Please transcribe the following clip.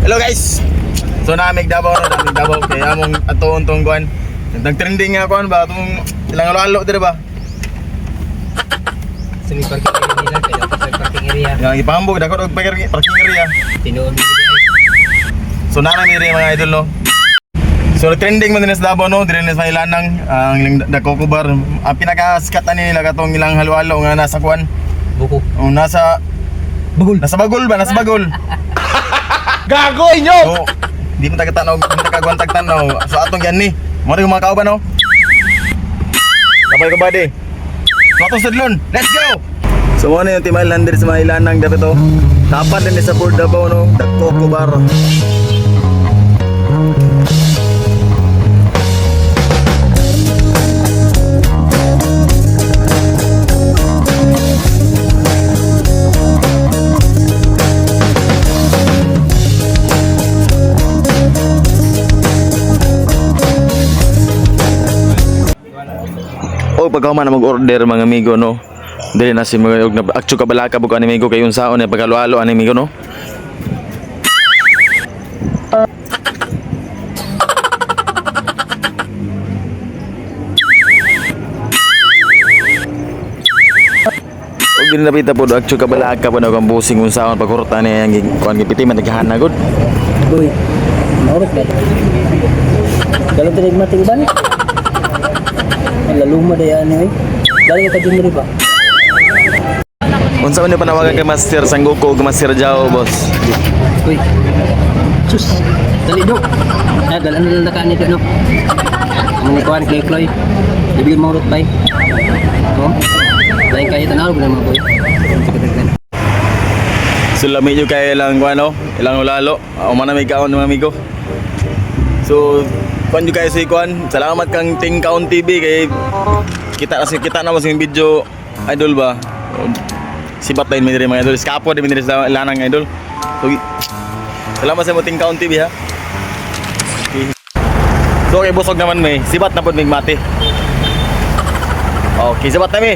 Hello guys. So namig Davao kaya among atoon tong kuan. Nag-trending nga kuan ba tong ilang alo-alo dire ba? Sa may parking area nila, kaya sa parking area. Yang ipahambog dako og parking area. Tinuod mo dito. So nana mi mga idol no. So trending man din sa Davao no, dire sa ilanang ang ilang dako kubar. Ang pinaka-sikat ani nila katong ilang halo-alo nga nasa kuan. Buko. O nasa Bagol. Nasa bagol. Gago inyo! So, di mo tagatanaw, di mo tagaguan tagtanaw. So atong yan ni. Mo rin mga kauban no. Kapay ko body. So atong sudlon. Let's go. So mo na yung Team Islander sa mga ilanang dapat to. Tapat din sa Port Davao no. Dako kubar. O pagka man mag-order mga amigo no. Dili na si mga og aktyo kabalaka buka ni amigo kayon saon na pagkalualo ani amigo no. Og din napita po aktyo kabalaka po na kang busing kung saon pagkurta ni ang kuan gipitiman naghanagod. Uy, maurot ba? Kalau tinig mati ba ni? Laluma dayan ni. Dali ka din ba? Unsa man ni panawagan kay Master Sanggoko ug Master Jao boss? Uy. Sus. Dali do. Dalan na ka ni no. Ang kuan kay Chloe. Ibigay maurot bay. Oh. Lain kayo tanaw ba mga boy? So lami nyo kayo ilang ano, ilang ulalo. Umana may kaon mga amigo. So kuan nyo kayo sa ikuan. Salamat kang Ting Kaon TV kay kita na mo sa video idol ba. Sibat lain mi diri mga idol. Skapo di mi diri sa lanang idol. So salamat sa mo Ting Kaon TV ha. Okay. So okay busog naman may. Sibat na pod mig mati. Okay, sibat na mi.